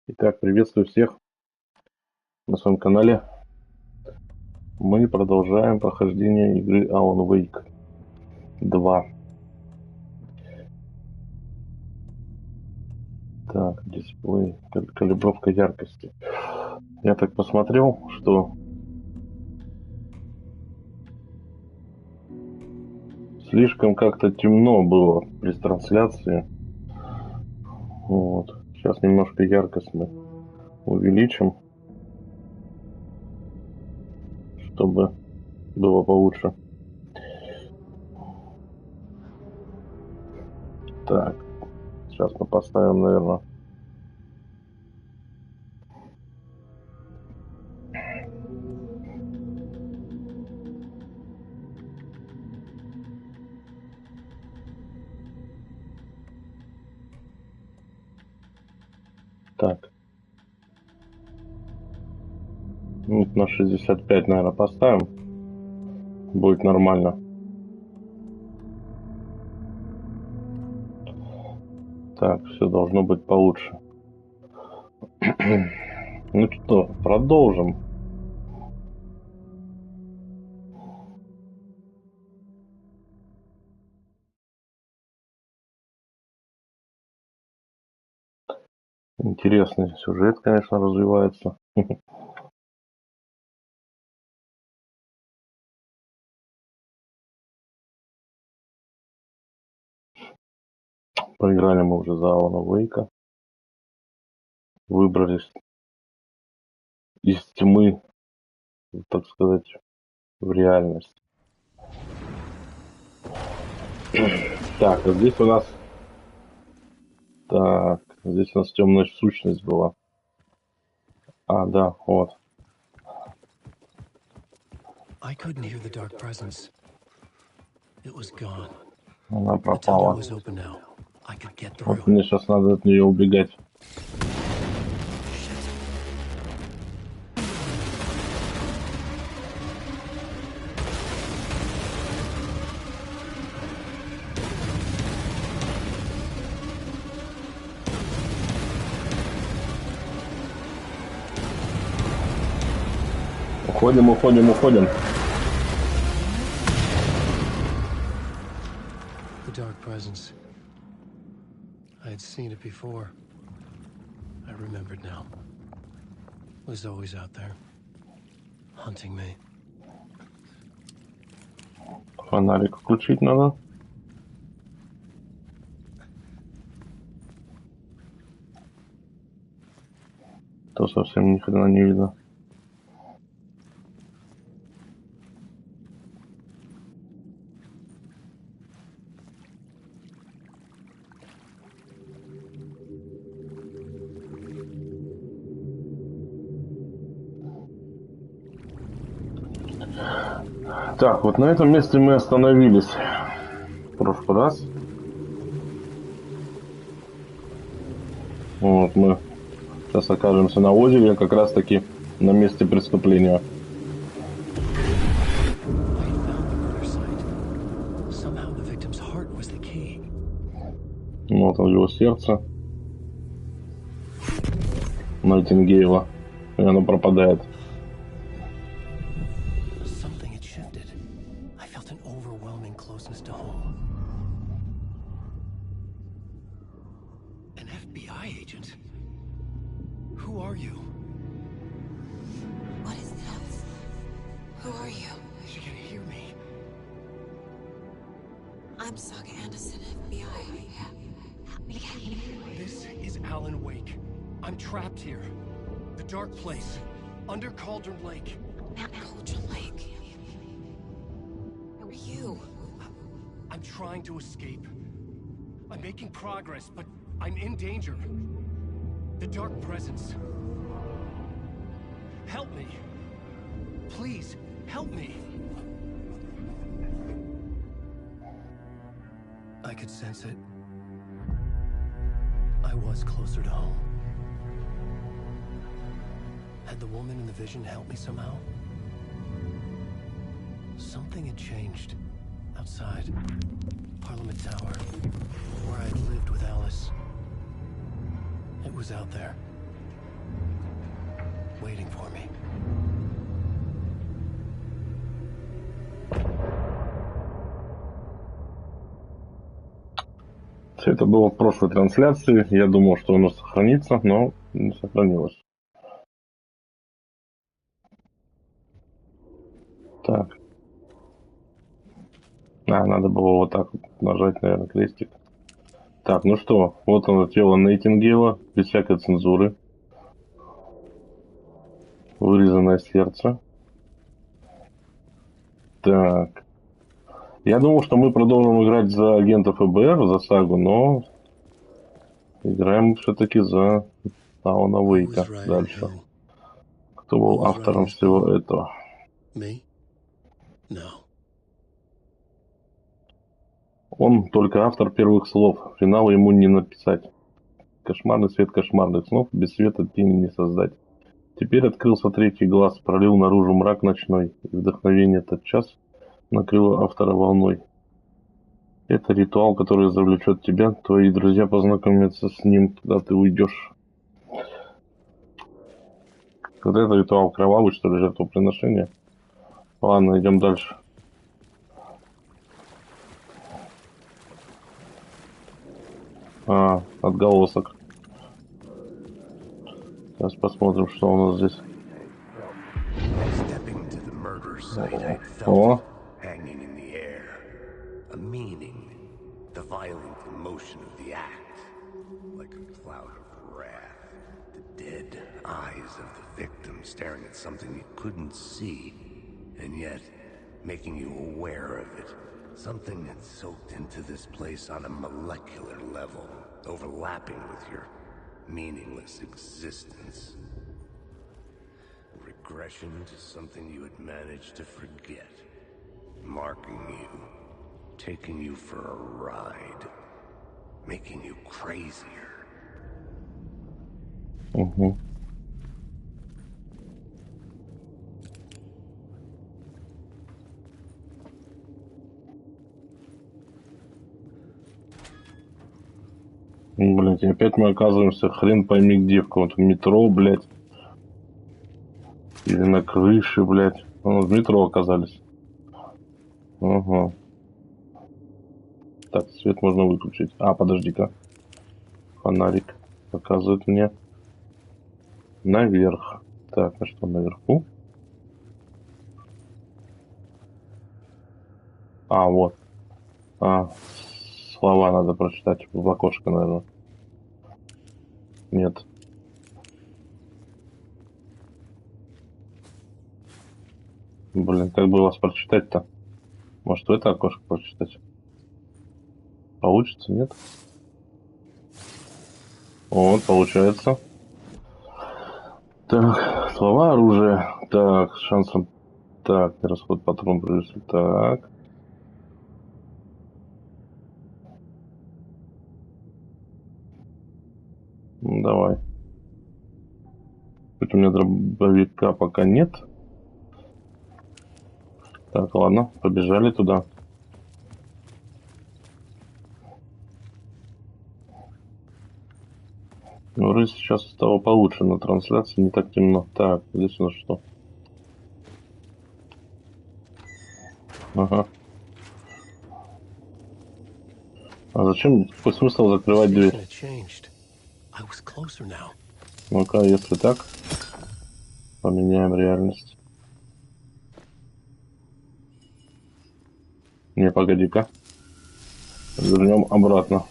Итак, приветствую всех на своем канале. Мы продолжаем прохождение игры Alan Wake 2. Так, дисплей, калибровка яркости. Я так посмотрел, что слишком как-то темно было при трансляции. Вот. Сейчас немножко яркость мы увеличим, чтобы было получше. Так, сейчас мы поставим, наверное, так. Минут на 65, наверное, поставим. Будет нормально. Так, все должно быть получше. Ну что, продолжим. Интересный сюжет, конечно, развивается. Поиграли мы уже за Алана Вейка. Выбрались из тьмы, так сказать, в реальность. Так, а здесь у нас... Так, здесь у нас темная сущность была. А, да, вот. I couldn't hear the dark presence. It was gone. Она The tunnel пропала. was open now. I could get Вот through. мне сейчас надо от нее убегать. Уходим, уходим, уходим. The dark presence. I had seen it before. I remembered now. It was always out there, hunting me. Фонарик включить надо. То совсем ни хрена не видно. Так, вот на этом месте мы остановились в прошлый раз. Вот мы сейчас окажемся на озере, как раз таки на месте преступления. I had found the murder site. Somehow the victim's heart was the key. Вот он, его сердце. Найтингейла. И оно пропадает. Something had shifted. I felt an overwhelming closeness to home. An FBI agent? Who are you? What is this? Who are you? She can hear me. I'm Saga Anderson, FBI. This is Alan Wake. I'm trapped here. The dark place. Under Cauldron Lake. Mount Cauldron Lake. Who are you? I'm trying to escape. I'm making progress, but I'm in danger. The dark presence. Help me. Please, help me. I could sense it. I was closer to home. Had the woman in the vision helped me somehow? Something had changed. Outside. Parliament Tower. Where I'd lived with Alice. It was out there. waiting for me. Все это было в прошлой трансляции. Я думал, что оно сохранится, но не сохранилось. Так. Надо было вот так вот нажать, наверное, крестик. Так, ну что, вот оно, тело Нейтингейла, без всякой цензуры. Вырезанное сердце. Так. Я думал, что мы продолжим играть за агентов ФБР, за сагу, но играем все-таки за Алана Уэйка дальше. Кто был автором всего этого? Он только автор первых слов. Финала ему не написать. Кошмарный свет кошмарных снов, без света тени не создать. Теперь открылся третий глаз, пролил наружу мрак ночной, и вдохновение тотчас накрыло автора волной. Это ритуал, который завлечет тебя, твои друзья познакомятся с ним, когда ты уйдешь. Вот это ритуал кровавый, что ли, жертвоприношение? Ладно, идем дальше. Отголосок. Сейчас посмотрим, что у нас здесь. О! Staring at something you couldn't see, and yet making you aware of it. Something that's soaked into this place on a molecular level, overlapping with your meaningless existence. Regression to something you had managed to forget. Marking you, taking you for a ride, making you crazier. Угу. Блять, и опять мы оказываемся хрен пойми где, в каком-то метро, блять. Или на крыше, блять. В метро оказались. Ага. Так, свет можно выключить. Подожди-ка. Фонарик показывает мне наверх. Так, а что наверху? Вот. Слова надо прочитать в окошко, наверное. Нет. Блин, как бы вас прочитать-то? Может, в это окошко прочитать? Получится, нет? Вот, получается. Так, слова, оружие. Так, с шансом. Так, расход патрон превысил. Так. Давай. Хоть у меня дробовика пока нет. Так, ладно, побежали туда. Ну, рысь сейчас стало получше на трансляции, не так темно. Так, здесь у нас что? Ага. Зачем? Какой смысл закрывать дверь? Ну-ка, если так, поменяем реальность. Не, погоди-ка. Вернем обратно.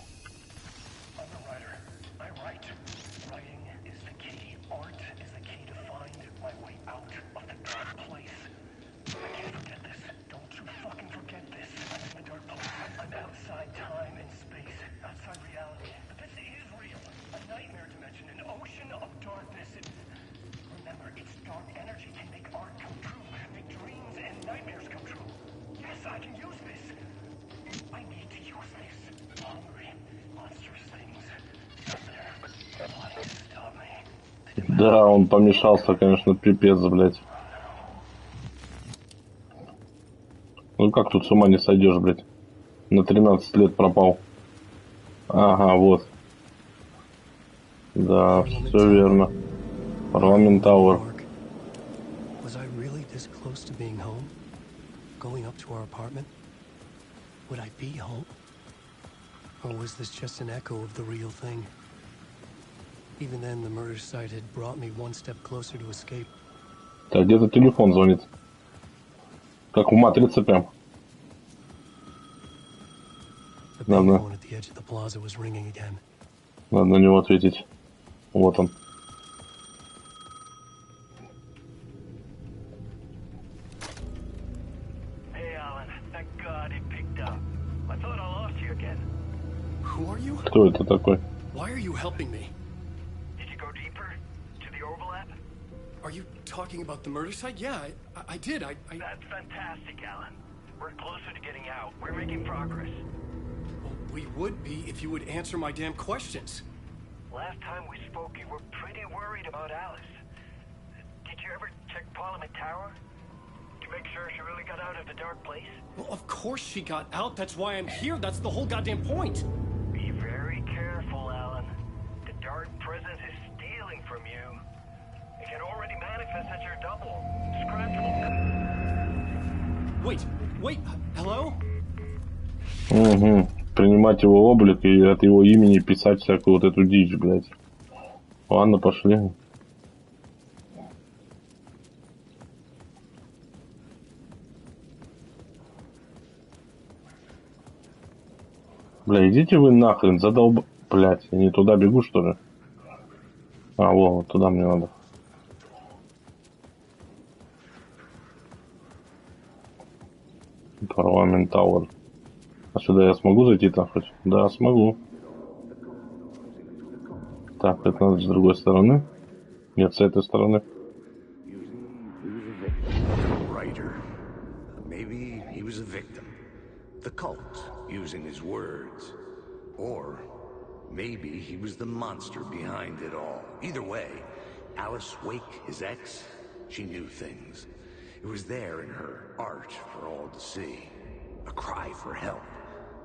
Да, он помешался, конечно, пипец, блядь. Ну как тут с ума не сойдешь, блядь? На 13 лет пропал. Ага, вот. Да, все верно. Парламент Тауэр. going up to our apartment? Would I be home? Or was this just an echo of the real thing? Even then, the murder site had brought me one step closer to escape. Так, где-то телефон звонит. Как в «Матрице» прям. The payphone at the edge of the plaza was ringing again. Надо на него ответить. Вот он. Hey, Alan. Thank God it picked up. I thought I lost you again. Who are you? Кто это такой? Why are you helping me? Did you go deeper? To the overlap? Are you talking about the murder site? Yeah, I did. That's fantastic, Alan. We're closer to getting out. We're making progress. Well, we would be if you would answer my damn questions. Last time we spoke, you were pretty worried about Alice. Did you ever check Parliament Tower? To make sure she really got out of the dark place? Well, of course she got out. That's why I'm here. That's the whole goddamn point. Be very careful, Alan. The dark presence is stealing from you. It can already manifest as your double. Wait, hello? Угу. Принимать его облик и от его имени писать всякую вот эту дичь, блядь. Ладно, пошли. Бля, идите вы нахрен, Блядь, я не туда бегу, что ли? А, вот туда мне надо. Парламент Тауэр. А сюда я смогу зайти там хоть? Да, смогу. Так, это надо с другой стороны. Нет, с этой стороны. Writer. Maybe he was a victim. The cult, using his words. Or maybe he was the monster behind it all. Either way, Alice Wake, his ex, she knew things. It was there in her art for all to see. A cry for help.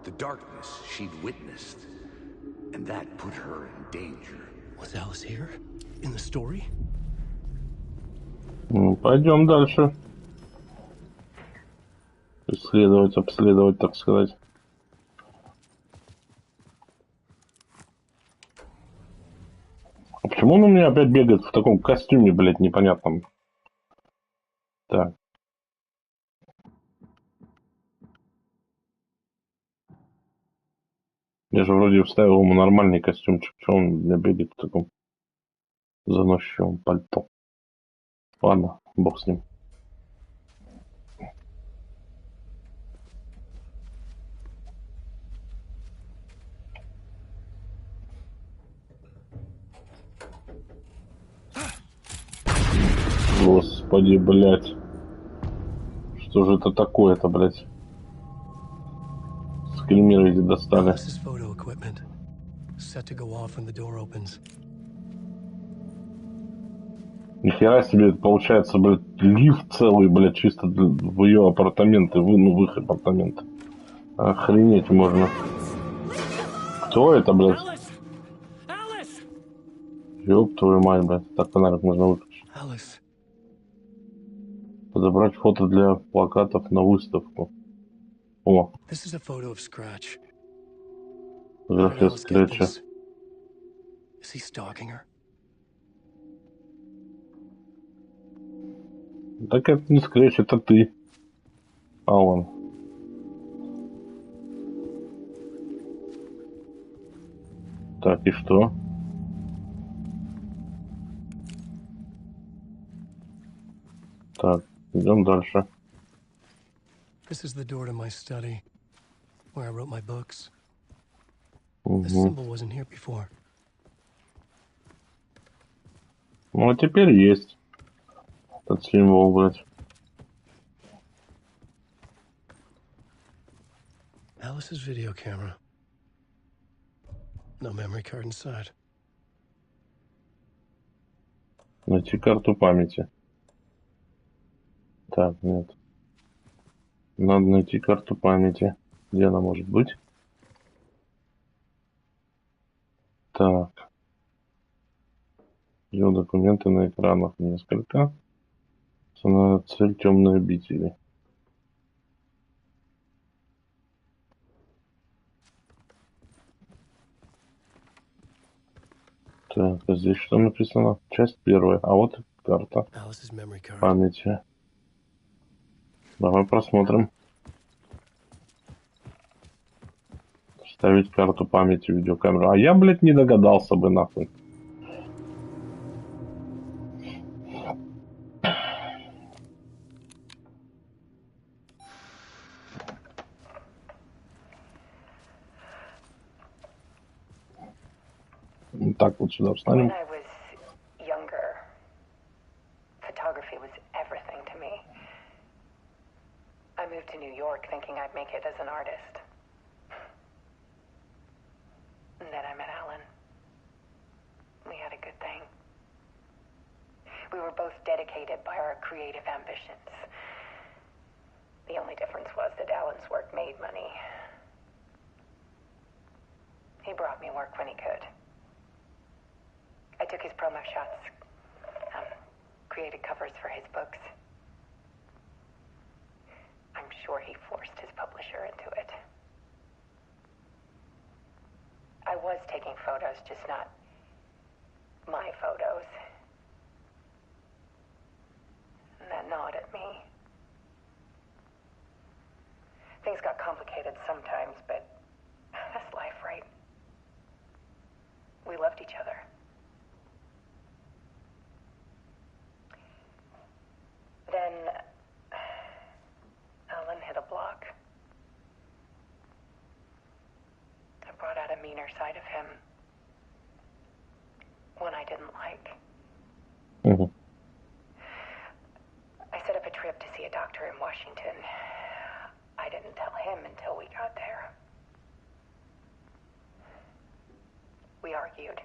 The darkness she'd witnessed. And that put her in danger. Was Alice here? In the story? Ну, пойдем дальше. Исследовать, обследовать, так сказать. А почему он у меня опять бегает в таком костюме, блядь, непонятном? Так. Я же вроде вставил ему нормальный костюмчик. Чего он у меня бегает в таком заносчивом пальто? Ладно, бог с ним. Господи, блядь. Что же это такое-то, блядь? Скримируйте, достали. This is photo equipment. Set to go off when the door opens. Нихера себе, получается, блядь, лифт целый, блядь, чисто в ее апартаменты, в их апартаменты. Охренеть можно. Кто это, блядь? Ёб твою мать, блядь. Так фонарик можно выключить. Подобрать фото для плакатов на выставку. О. Фотография Скретча. Так это не Скретч, это ты. Алан. Так, и что? Так, идем дальше. This is the door to my study, where I wrote my books. Угу. The symbol wasn't here before. Ну, а теперь есть. Этот символ, блядь. Alice's video camera. No memory card inside. Найти карту памяти. Так, нет. Надо найти карту памяти. Где она может быть? Так. Ее документы на экранах несколько. Основная цель — темные обители. Так, а здесь что написано? Часть первая. А вот карта Alice's memory card. памяти. Давай просмотрим. Ставить карту памяти в видеокамеру. А я, блядь, не догадался бы, нахуй. Так, вот сюда встанем. When I was younger, photography was everything to me. I moved to New York thinking I'd make it as an artist. And then I met Alan. We had a good thing. We were both dedicated by our creative ambitions. The only difference was that Alan's work made money. He brought me work when he could. I took his promo shots, created covers for his books. I'm sure he forced his publisher into it. I was taking photos, just not my photos. And that gnawed at me. Things got complicated sometimes, but that's life, right? We loved each other. Then Alan hit a block. I brought out a meaner side of him. One I didn't like. Угу. I set up a trip to see a doctor in Washington. I didn't tell him until we got there. We argued.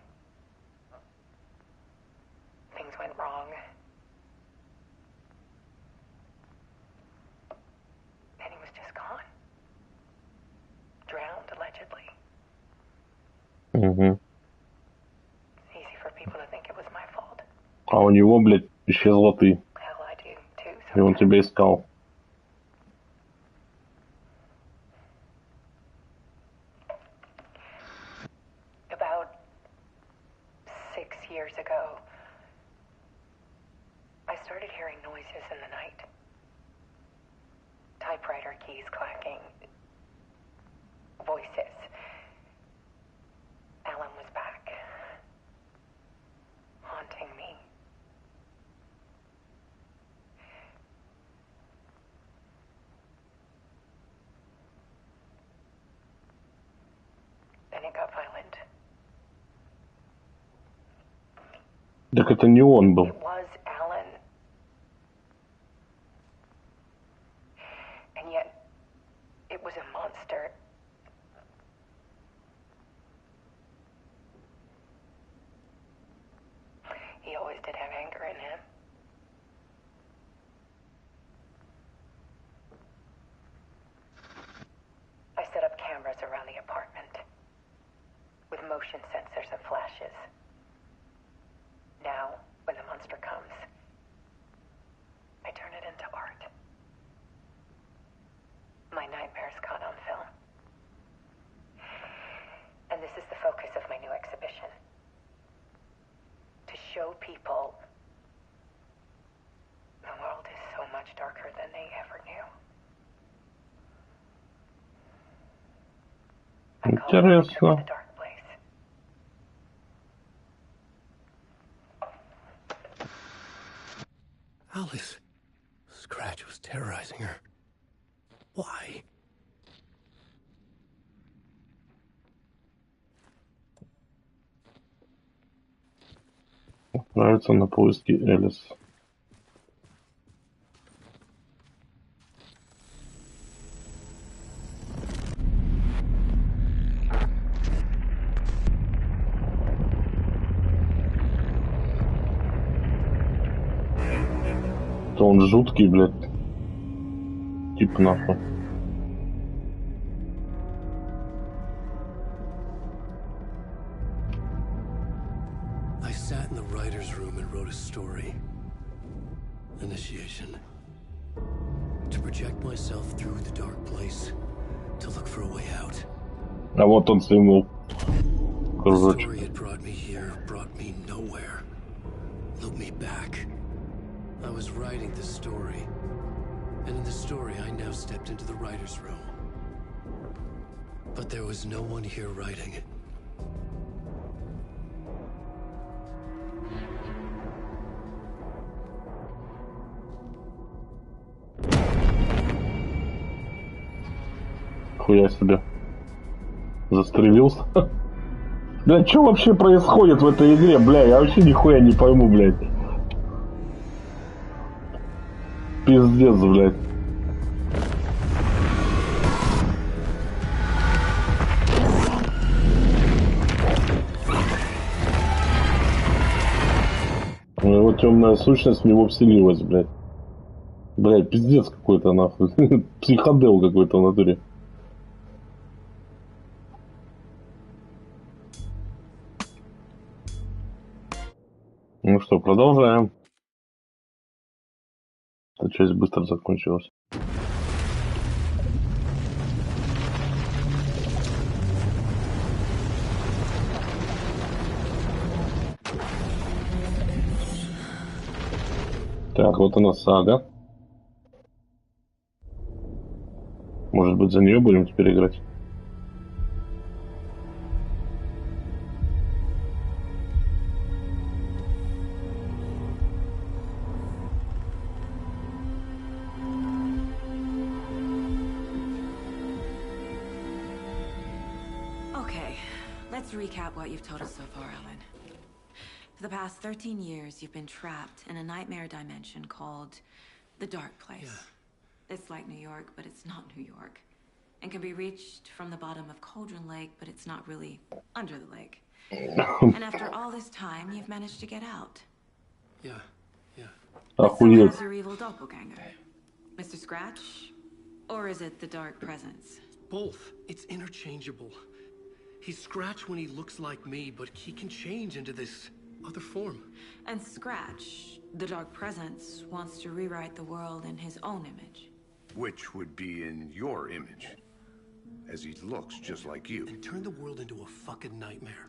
Things went wrong. And he was just gone. Drowned, allegedly. Угу. It's easy for people to think it was my fault. А у него, блядь, исчезла ты. Hell, I do, too, И он sometimes. тебя искал. About 6 years ago, I started hearing noises in the night. Typewriter keys clacking. Voices. Alan was back. Haunting me. Then it got violent. Так это не он был. It was Alan. And yet, it was a monster. He always did have anger in him. I set up cameras around the apartment with motion sensors and flashes. Now, when the monster comes, I turn it into art. My nightmares caught on film. And this is the focus of my new exhibition. To show people the world is so much darker than they ever knew. I call it the trip to Интересно. the dark place. Alice. Scratch was terrorizing her. Why? Отправиться на поиски Элис. То он жуткий, блядь. Тип нахуй. I sat in the writer's room and wrote a story. Initiation. To project myself through the dark place. To look for a way out. А вот он символ. кружочек. story had brought me here, brought me nowhere. Look me back. I was writing the story. And in the story, I now stepped into the writer's room. But there was no one here writing. Хуя себе. Застрелился. Бля, что вообще происходит в этой игре, бля? Я вообще нихуя не пойму, блядь. Пиздец, блядь. Его темная сущность в него вселилась, блядь. Блядь, пиздец какой-то, нахуй. Психодел какой-то в натуре. Ну что, продолжаем. Эта часть быстро закончилась. Так, вот она сага. Может быть, за нее будем теперь играть? Okay, let's recap what you've told us so far, Alan. For the past 13 years, you've been trapped in a nightmare dimension called the Dark Place. Yeah. It's like New York, but it's not New York. And can be reached from the bottom of Cauldron Lake, but it's not really under the lake. And after all this time, you've managed to get out. Yeah, yeah. But so has your evil doppelganger. Mr. Scratch? Or is it the Dark Presence? Both. It's interchangeable. He's Scratch when he looks like me, but he can change into this other form. And Scratch, the Dark Presence, wants to rewrite the world in his own image. Which would be in your image, as he looks just like you. And turn the world into a fucking nightmare.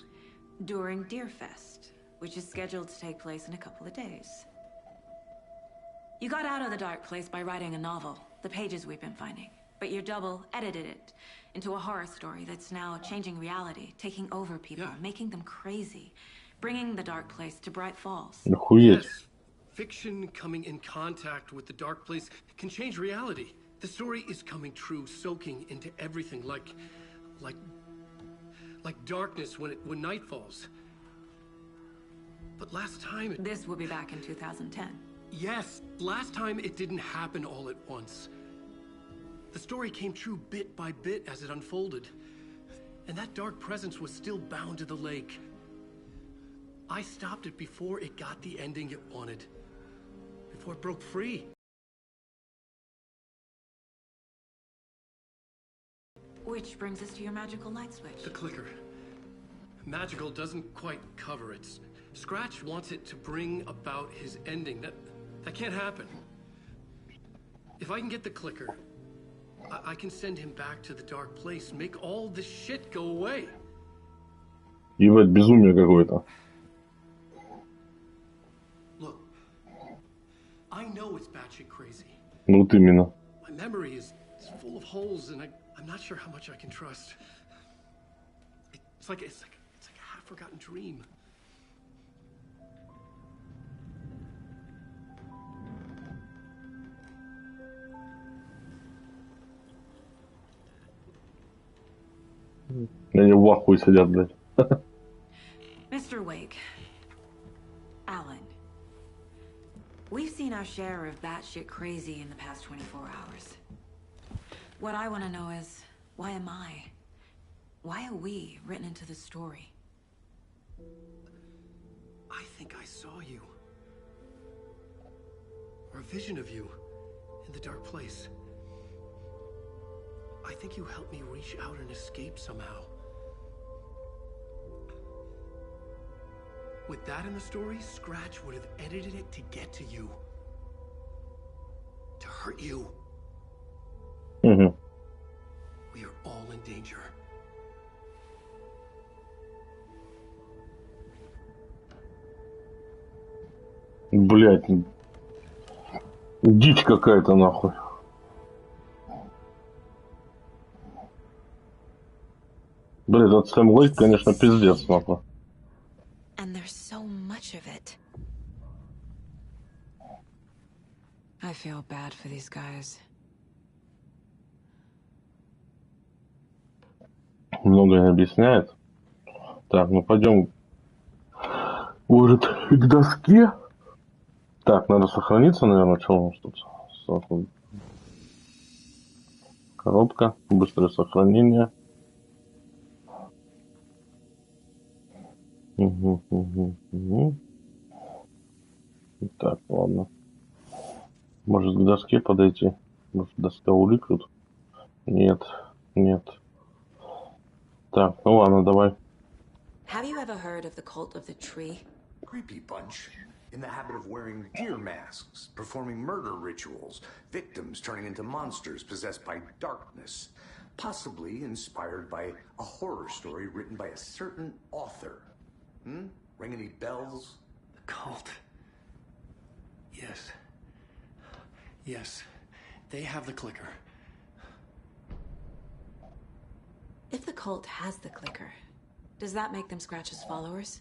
During Deerfest, which is scheduled to take place in a couple of days. You got out of the Dark Place by writing a novel, the pages we've been finding. But your double edited it into a horror story that's now changing reality, taking over people, making them crazy, bringing the Dark Place to Bright Falls. Yes. Fiction coming in contact with the Dark Place can change reality. The story is coming true, soaking into everything, like darkness when night falls. But last time This will be back in 2010. Yes, last time it didn't happen all at once. The story came true bit by bit as it unfolded. And that dark presence was still bound to the lake. I stopped it before it got the ending it wanted. Before it broke free. Which brings us to your magical light switch. The clicker. Magical doesn't quite cover it. Scratch wants it to bring about his ending. That can't happen. If I can get the clicker, I can send him back to the Dark Place, make all this shit go away. Ебать, безумие какое-то. Look, I know it's batshit crazy. Ну вот именно. My memory is full of holes, and I'm not sure how much I can trust. It's like a half-forgotten dream. Они в ахуе сидят, блядь. Mr. Wake, Alan, we've seen our share of batshit crazy in the past 24 hours. What I want to know is, why am I? Why are we written into the story? I think I saw you. Or a vision of you in the Dark Place. I think you helped me reach out and escape somehow. With that in the story, Scratch would have edited it to get to you. To hurt you. Угу. We are all in danger. Блять, дичь какая-то нахуй. Блин, этот Сэм Лейк, конечно, пиздец нахуй. And there's so much of it. I feel bad for these guys. Многое объясняет. Так, ну пойдем, может, к доске? Так, надо сохраниться, наверное, что у нас тут? Коробка, быстрое сохранение. Угу. Так, ладно. Может, к доске подойти? Может, доска улик тут? Нет. Так, ну ладно, давай. Have you ever heard of the cult of the tree? Creepy bunch. In the habit of wearing deer masks, performing murder rituals, victims turning into monsters possessed by darkness, possibly inspired by a horror story written by a certain author. Ring any bells? The cult. Yes. Yes. They have the clicker. If the cult has the clicker, does that make them Scratch's followers?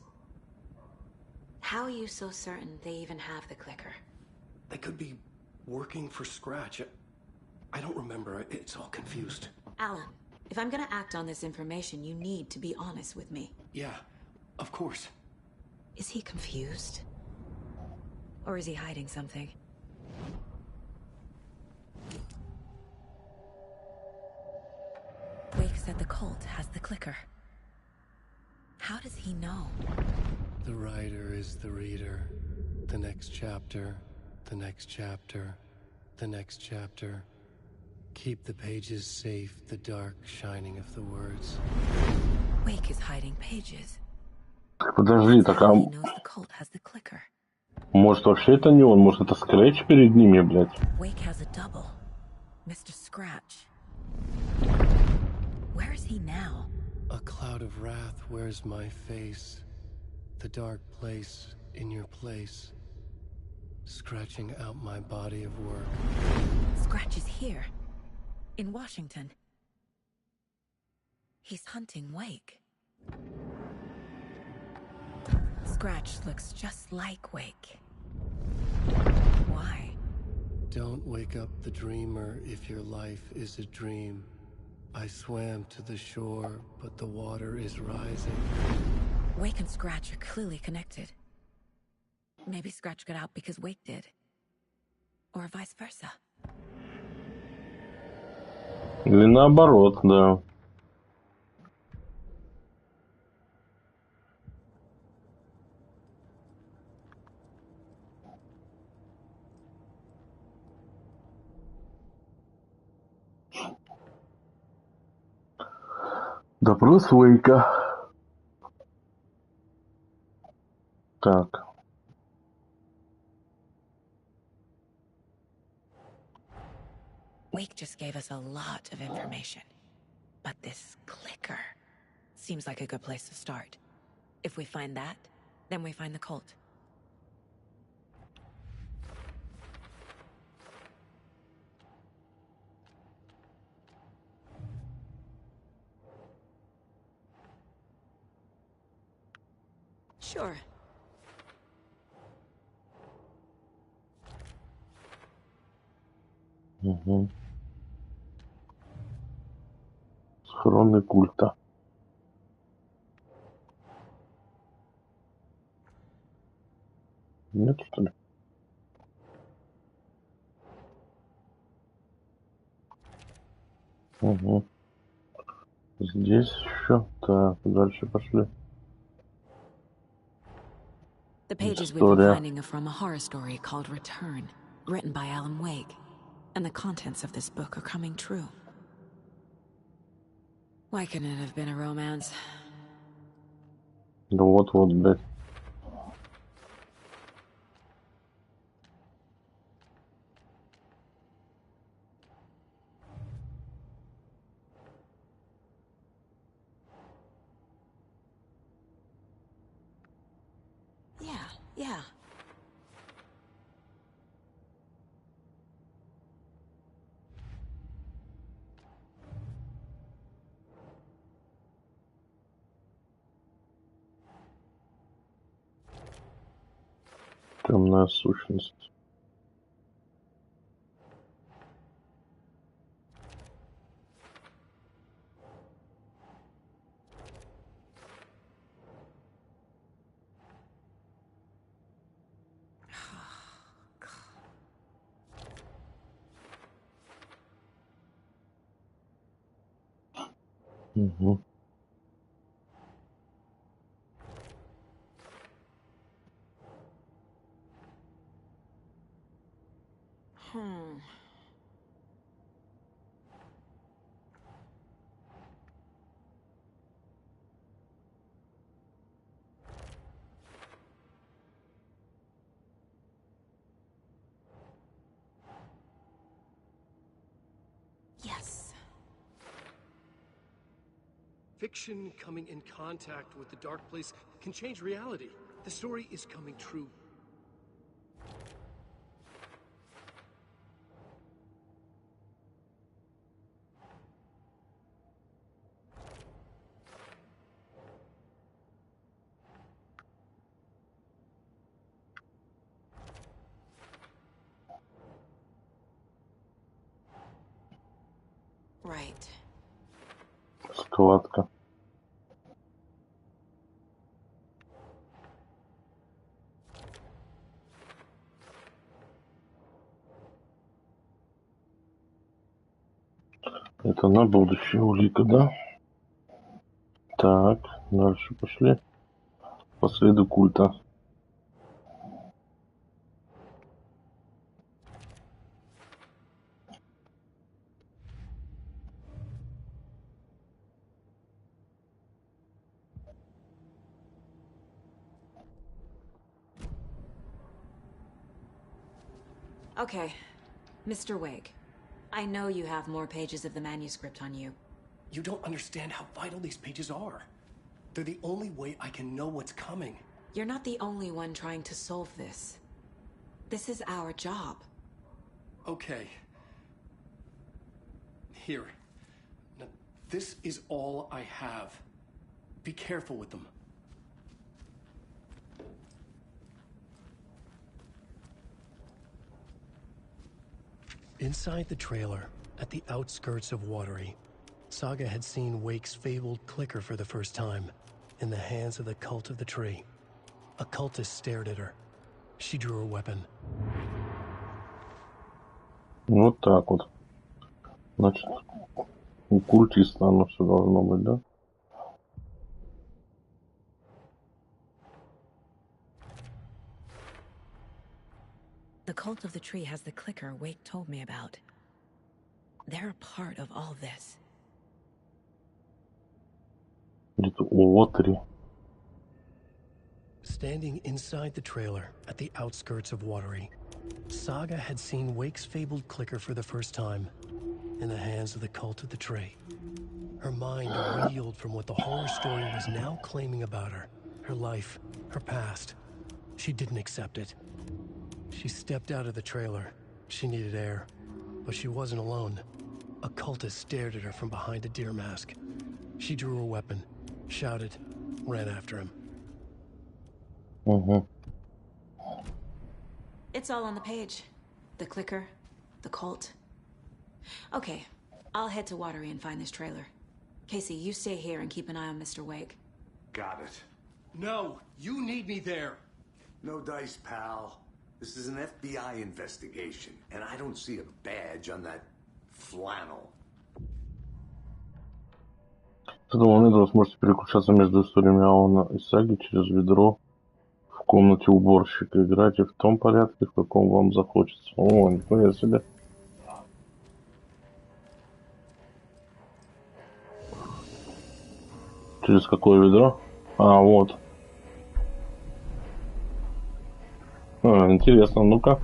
How are you so certain they even have the clicker? They could be working for Scratch. I don't remember. It's all confused. Alan, if I'm gonna act on this information, you need to be honest with me. Yeah, of course. Is he confused? Or is he hiding something? Wake said the cult has the clicker. How does he know? The writer is the reader. The next chapter, the next chapter, the next chapter. Keep the pages safe, the dark shining of the words. Wake is hiding pages. Подожди, так а He knows the cult has the clicker. может вообще это не он? Может это Скретч перед ними, блядь? Wake has a double. Mr. Scratch. Where is he now? A cloud of wrath wears my face. The dark place in your place. Scratching out my body of work. Scratch is here. In Washington. He's hunting Wake. Scratch looks just like Wake. Why? Don't wake up the dreamer if your life is a dream. I swam to the shore, but the water is rising. Wake and Scratch are clearly connected. Maybe Scratch got out because Wake did. Or vice versa. Или наоборот, да. Допрос Уэйка. Так. Wake just gave us a lot of information. But this clicker seems like a good place to start. If we find that, then we find the cult. Sure. Угу. Схроны культа. Нет, что ли? Угу. Здесь еще. Так, дальше пошли. The pages we've been finding are from a horror story called Return, written by Alan Wake. And the contents of this book are coming true. Why couldn't it have been a romance? Да вот-вот, блядь. Yeah. Темная сущность. Угу. Yes. Fiction coming in contact with the dark place can change reality. The story is coming true. Right. Складка. Это на будущее улика, да? Так, дальше пошли. По следу культа. Okay, Mr. Wake. I know you have more pages of the manuscript on you. You don't understand how vital these pages are. They're the only way I can know what's coming. You're not the only one trying to solve this. This is our job. Okay. Here. Now, this is all I have. Be careful with them. Inside the trailer, at the outskirts of Watery, Saga had seen Wake's fabled clicker for the first time, in the hands of the Cult of the Tree. A cultist stared at her. She drew her weapon. Вот так вот. Значит, у культиста оно все должно быть, да? The Cult of the Tree has the clicker Wake told me about. They're a part of all this. Где-то у Watery. Standing inside the trailer, at the outskirts of Watery, Saga had seen Wake's fabled clicker for the first time, in the hands of the Cult of the Tree. Her mind reeled from what the horror story was now claiming about her, her life, her past. She didn't accept it. She stepped out of the trailer. She needed air, but she wasn't alone. A cultist stared at her from behind a deer mask. She drew her weapon, shouted, ran after him. Угу. It's all on the page. The clicker, the cult. Okay, I'll head to Watery and find this trailer. Casey, you stay here and keep an eye on Mr. Wake. Got it. No, you need me there. No dice, pal. This is an FBI investigation, and I don't see a badge on that flannel. С этого момента вы сможете переключаться между историями Алана и Саги через ведро в комнате уборщика. Играйте в том порядке, в каком вам захочется. О, нихуя себе. Через какое ведро? А, вот. А, интересно, ну-ка.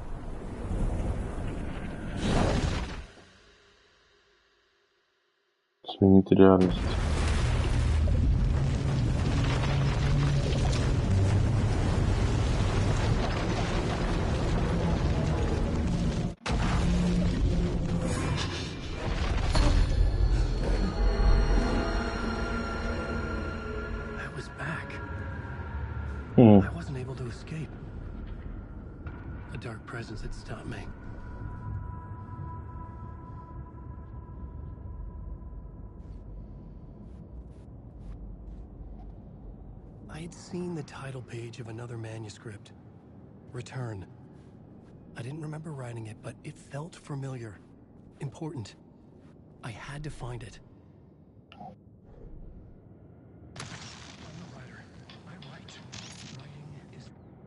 Сменить реальность. I was back. I wasn't able to escape. dark presence had stopped me. I had seen the title page of another manuscript. Return. I didn't remember writing it, but it felt familiar. Important. I had to find it.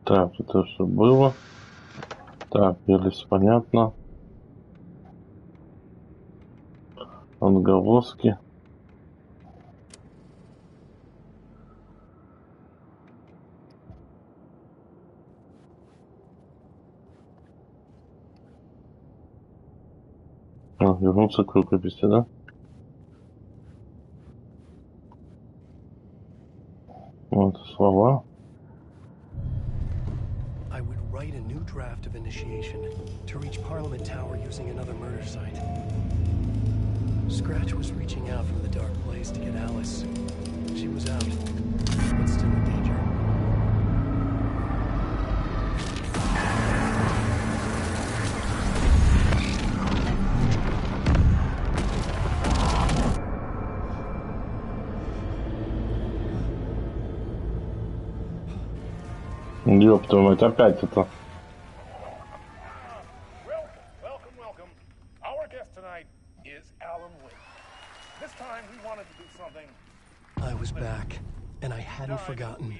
Так, это что было? Так, Велес, понятно. Отголоски. Вернуться к рукописи, да? Вот слова. I would write a new draft of initiation to reach Parliament Tower using another murder site. Scratch was reaching out from the dark place to get Alice. She was out, but still in danger. Ёб твою мать, опять это. Welcome. Our guest tonight is Alan Wake. This time we wanted to do something. I was back, and I hadn't forgotten.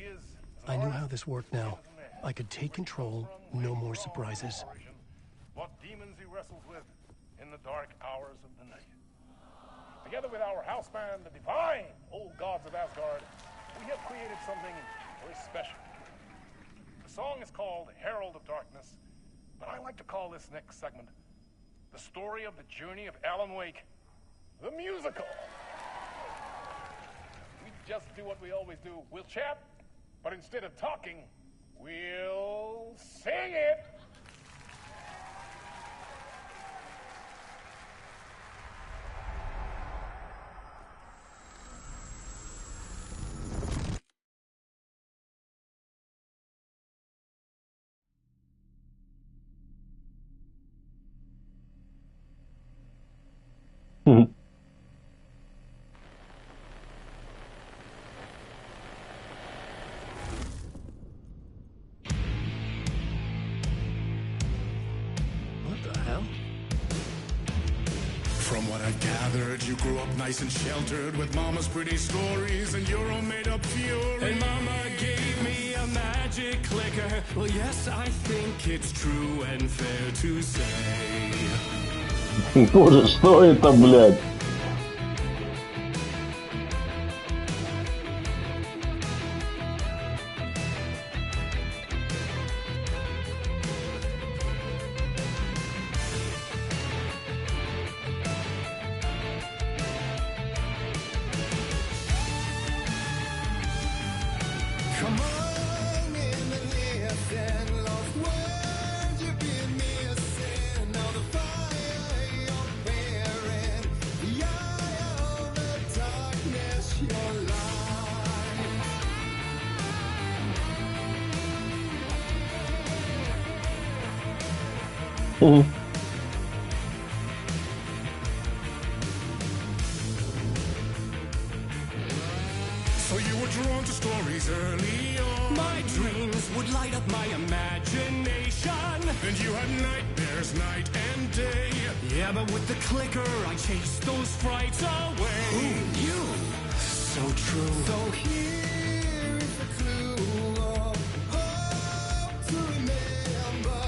I knew how this worked now. I could take control, no more surprises. What demons he wrestles with in the dark hours of the night. Together with our house band, the divine old gods of Asgard, we have created something very special. The song is called Herald of Darkness, but I like to call this next segment the story of the journey of Alan Wake, the musical. We just do what we always do. We'll chat, but instead of talking, we'll sing it. What the hell? From what I've gathered, you grew up nice and sheltered with mama's pretty stories and your own made-up fury. And mama gave me a magic clicker. Well, yes, I think it's true and fair to say. Боже, что это, блядь? Come on in the lift and lost words you've been missing. Now the fire you're bearing, the eye of the darkness, your light. So you were drawn to stories early on. My dreams would light up my imagination. And you had nightmares night and day. Yeah, but with the clicker, I chased those frights away. Who knew? So true. So here is the clue of hope to remember.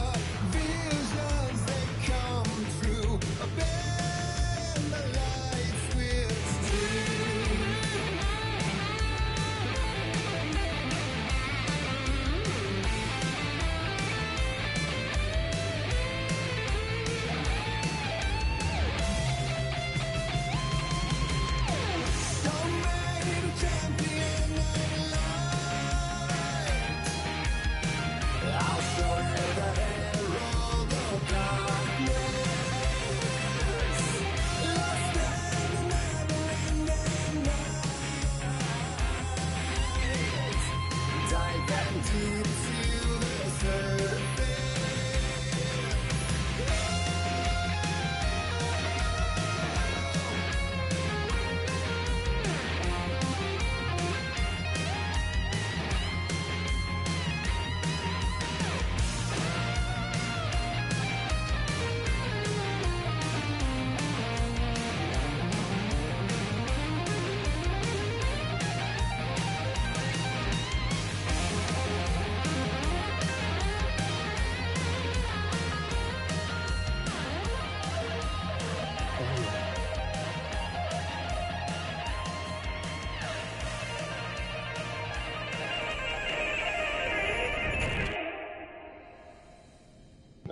Visions, they come true. Bend the lights with steel. Dive into the surface.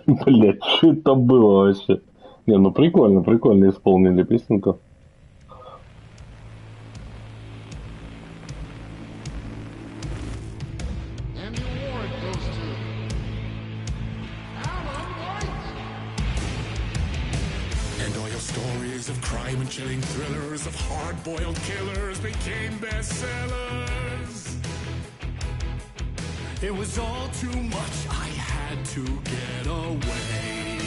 Блять, что это было вообще? Не, ну прикольно исполнили песенку. Chilling thrillers of hard-boiled killers became bestsellers. It was all too much, I had to get away.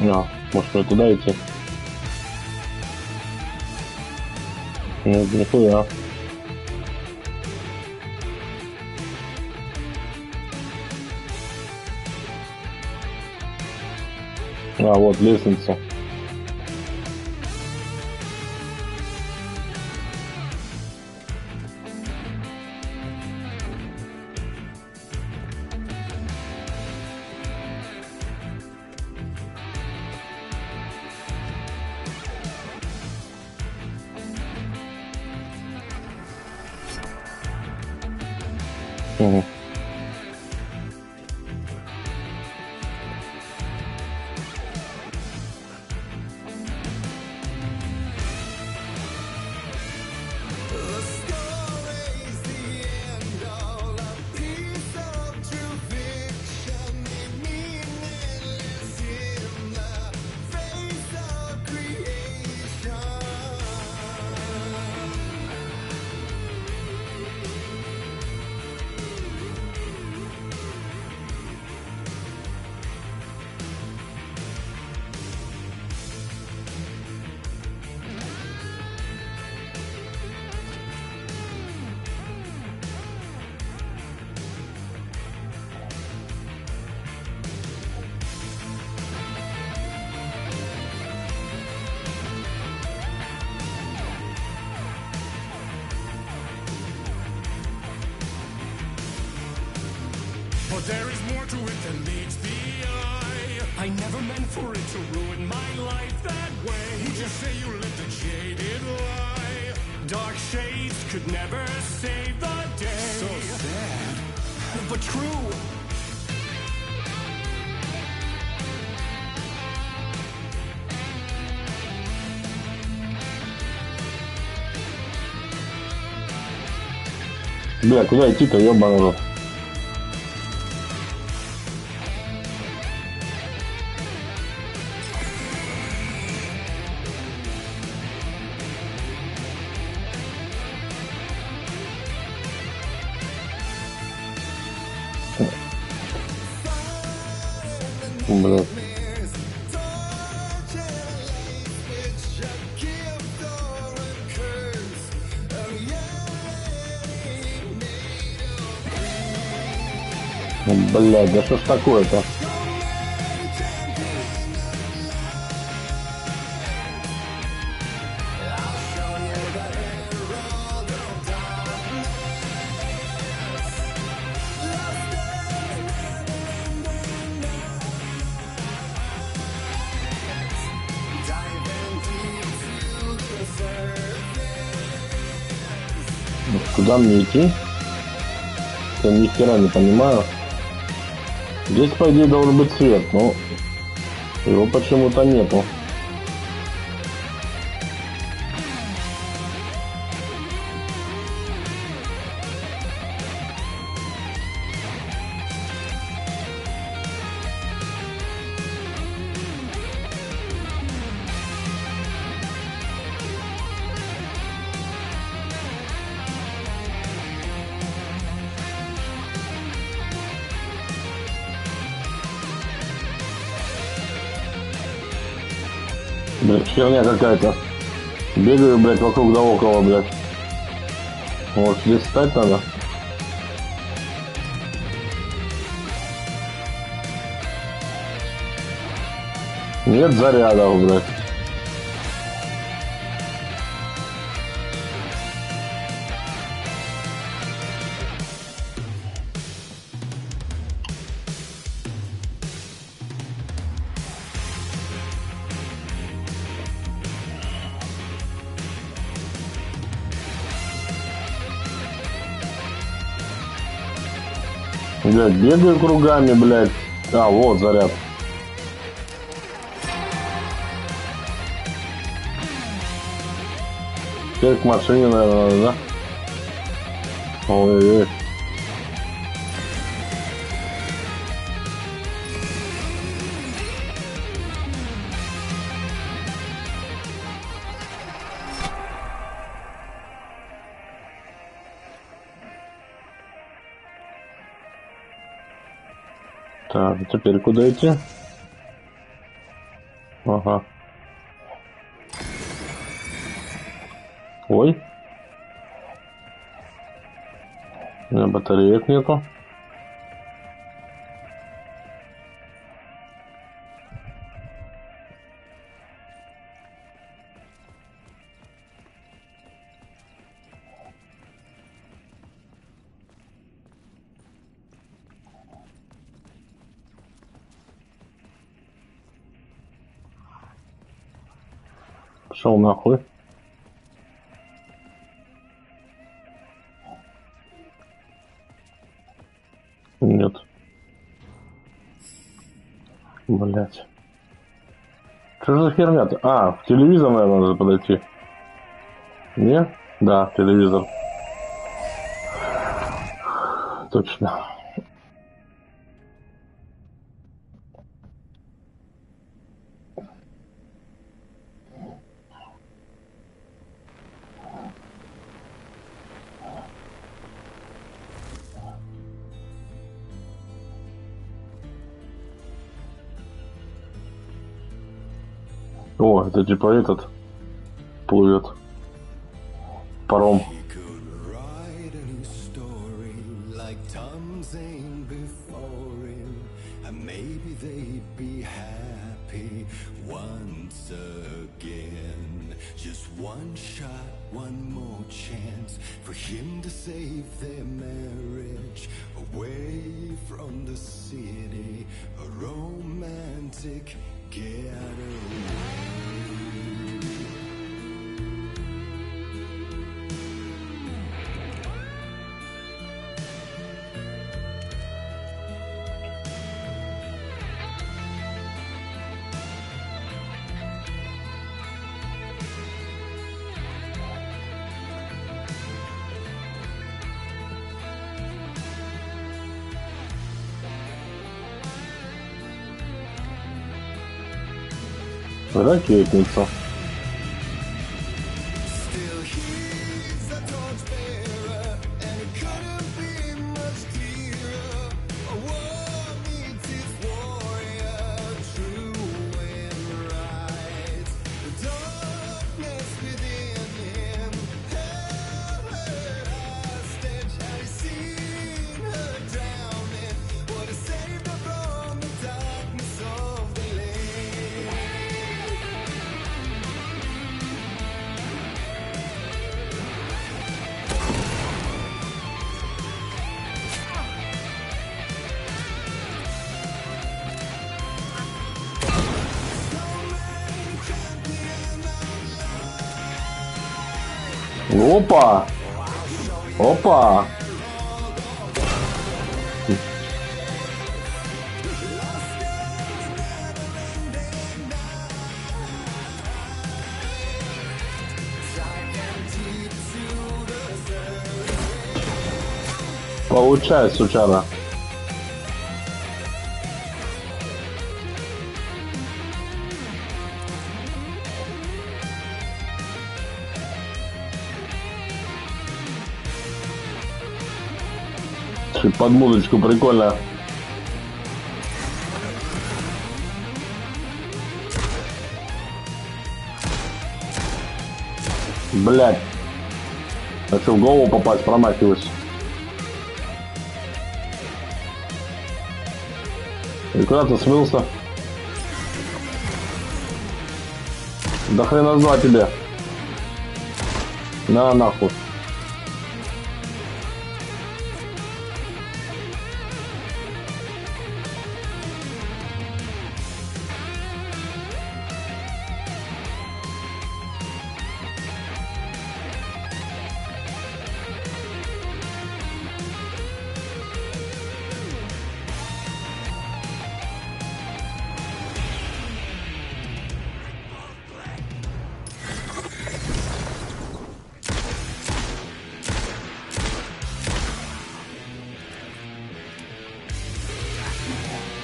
А, может мне туда идти? Нет, нихуя. А, вот лестница. Угу. But there is more to it than meets the eye. I never meant for it to ruin my life that way. You just say you lived a jaded lie. Dark shades could never save the day. So sad, but true. Бля, куда идти-то, ёбаный рот? Блядь. Блядь, да что ж такое-то? Куда мне идти? Я ни хера не понимаю. Здесь, по идее, должен быть свет, но его почему-то нету. Блядь, херня какая-то. Бегаю, блядь, вокруг да около, блядь. Вот здесь стать надо. Нет зарядов, блядь. Блядь, бегаю кругами, блядь. А, вот заряд. Теперь к машине, наверное, надо, да? Ой-ой-ой. Так, теперь куда идти? Ага. Ой. У меня батареек нету. Пошел нахуй. Нет. Блять. Что за херня-то? А, в телевизор, наверное, надо подойти. Не? Да, телевизор. Точно. О, это типа этот плывет паром. One shot, one more chance for him to save their marriage. Away from the city, a romantic getaway. Ракетница. Опа! Опа! Получай, сучара. Под музычку прикольно. Блять. Хочу в голову попасть, промахиваюсь. И куда ты смылся? Да хрена с два тебе. На нахуй.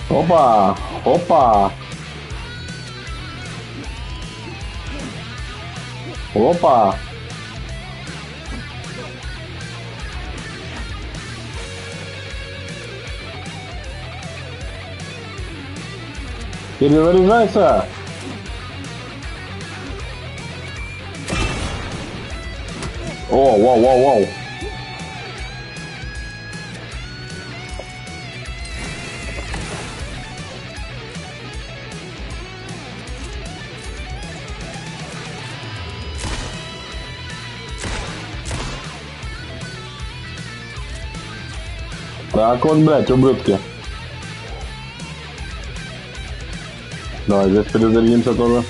Опа! Опа! Опа! Перезаряжайся! О, вау, вау, вау! Так вот, блядь, ублюдки. Давай здесь перезарядимся тоже.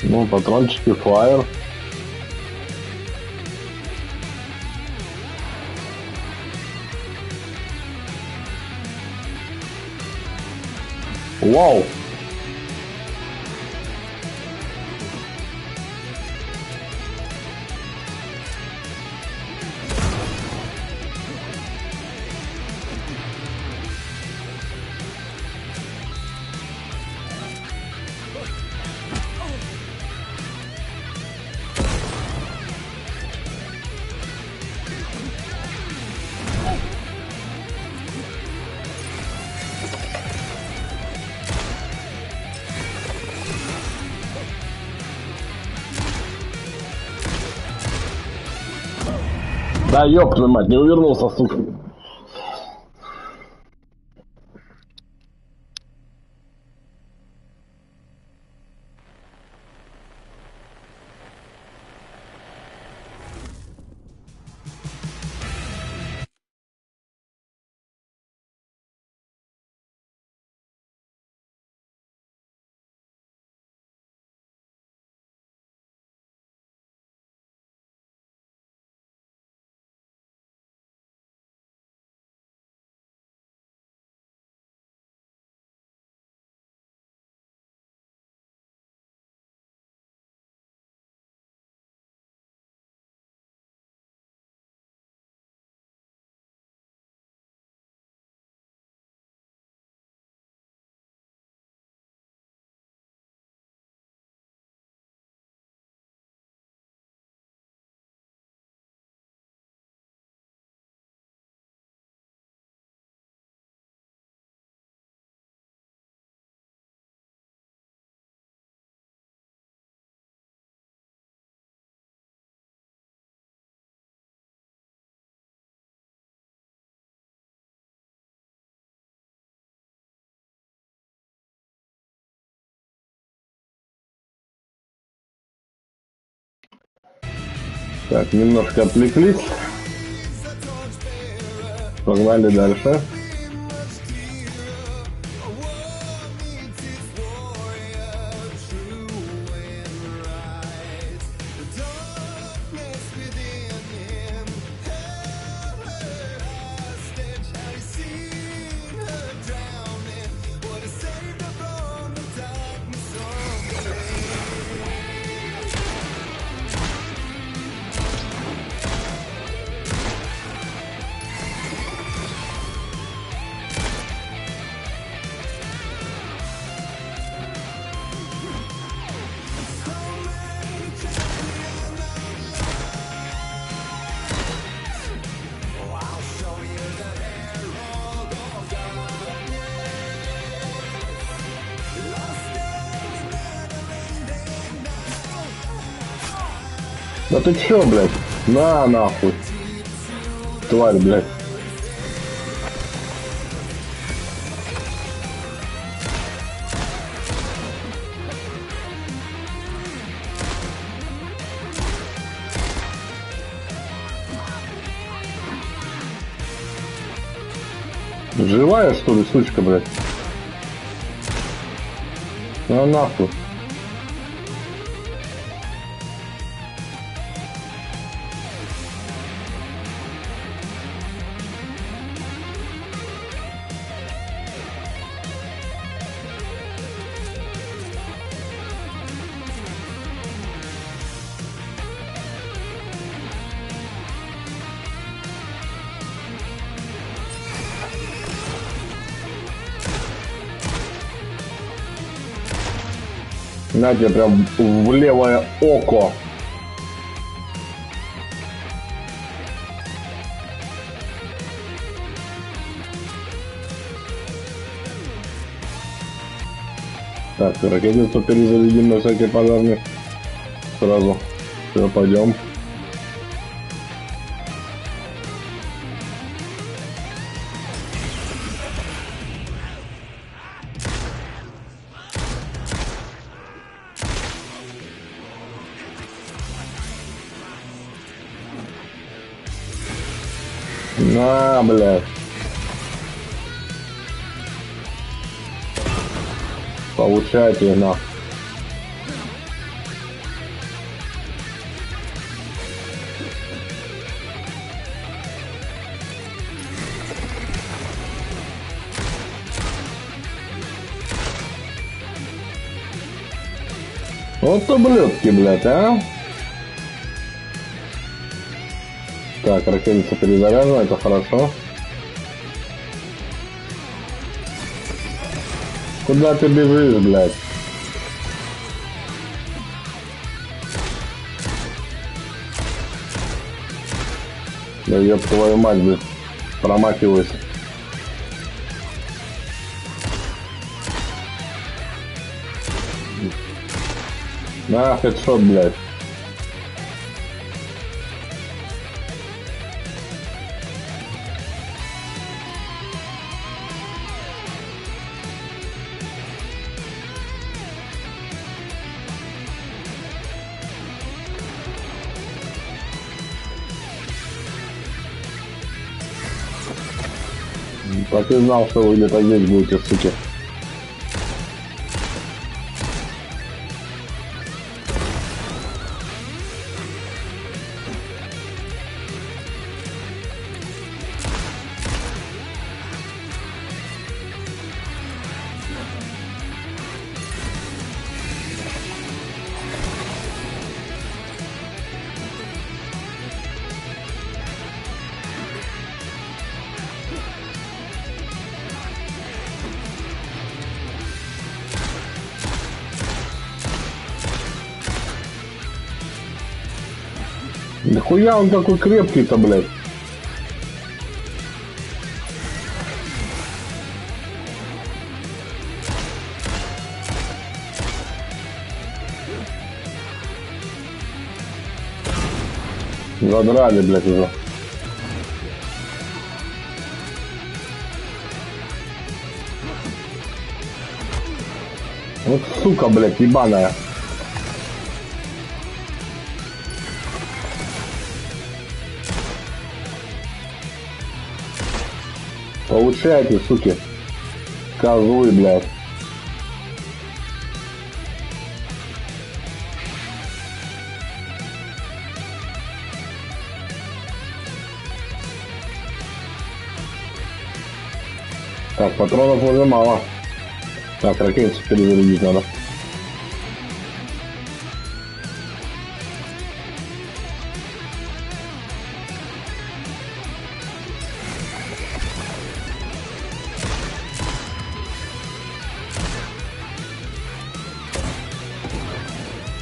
Ну, патрончики, флайер. Вау! Да ёб твою мать, не увернулся, сука. Так, немножко отвлеклись. Погнали дальше. Да ты чё, блядь? На, нахуй. Тварь, блядь. Живая, что ли, сучка, блядь? На нахуй. На тебе прям в левое око. Так, ракетницу перезарядим на всякий пожарный. Сразу. Все, пойдем. На, блядь. Получайте, на. Вот ублюдки, блядь, а? Так, ракетница перезаряжена, это хорошо. Куда ты бежишь, блядь? Да ёб твою мать, блядь. Промахиваюсь. На, хедшот, блядь. Так и знал, что вы где-то здесь будете, суки. Нихуя он такой крепкий-то, блядь. Задрали, блядь, уже. Вот сука, блядь, ебаная. Получайте, суки. Козлы, блядь. Так, патронов уже мало. Так, ракетницу перезарядить надо.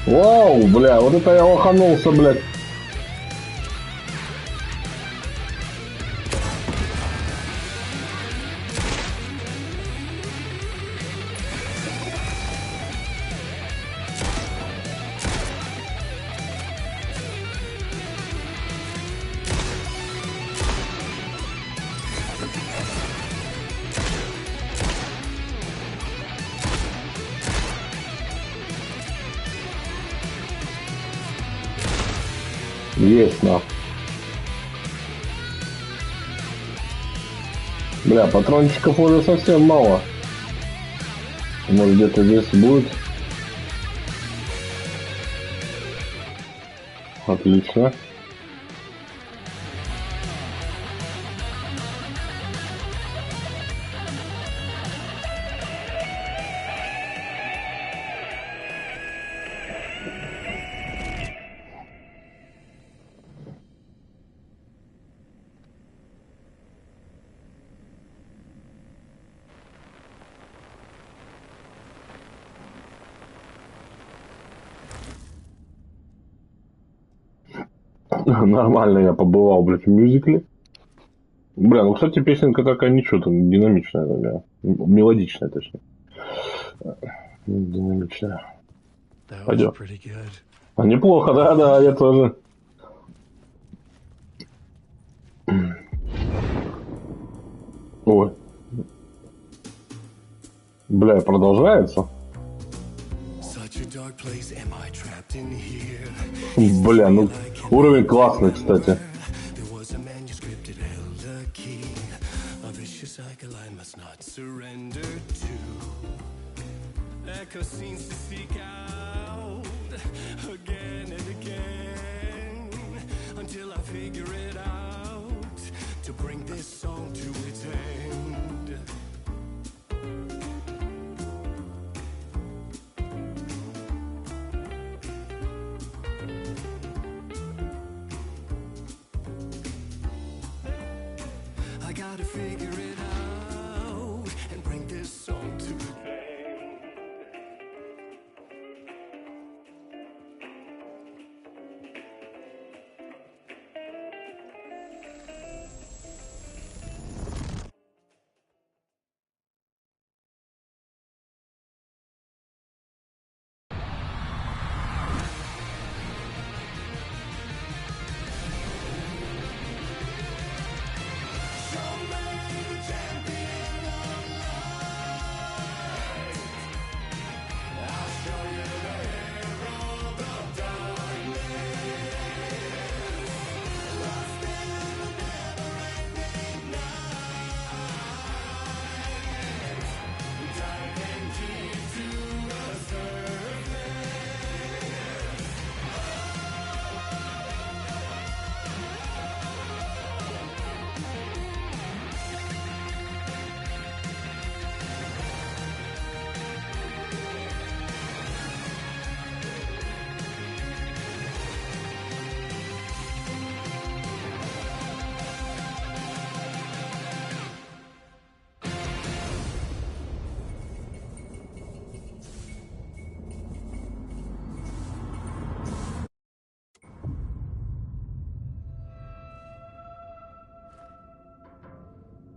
Вау, бля, вот это я лоханулся, блядь. Есть, на. Бля, патрончиков уже совсем мало. Может, где-то здесь будет. Отлично. Нормально я побывал, блядь, в мюзикле. Бля, ну, кстати, песенка такая ничего, там динамичная такая. Мелодичная, точнее. Динамичная. Пойдем. А неплохо, да, я тоже. Ой. Бля, продолжается? Бля, ну уровень классный, кстати.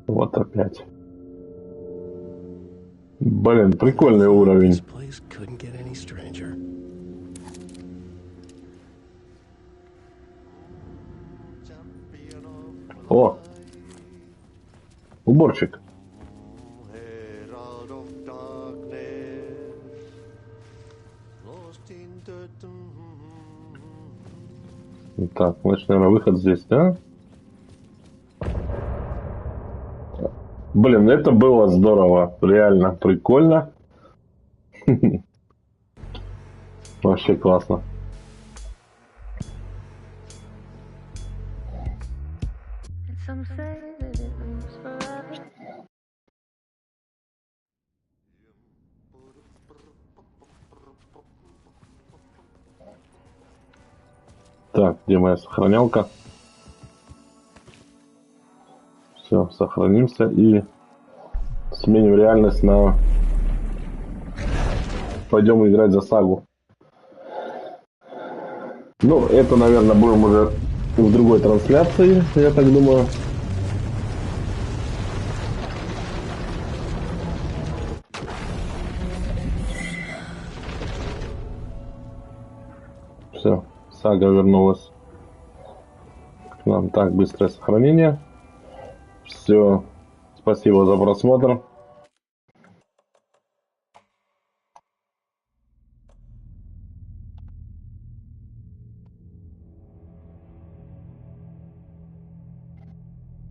Вот опять. Блин, прикольный уровень. О! Уборщик. Так, значит, наверное, выход здесь, да? Блин, это было здорово. Реально прикольно. Вообще классно. Так, где моя сохранялка? Все, сохранимся и сменим реальность на... Пойдем играть за сагу. Ну, это, наверное, будем уже в другой трансляции, я так думаю. Все, сага вернулась к нам. Так, быстрое сохранение. Все, спасибо за просмотр.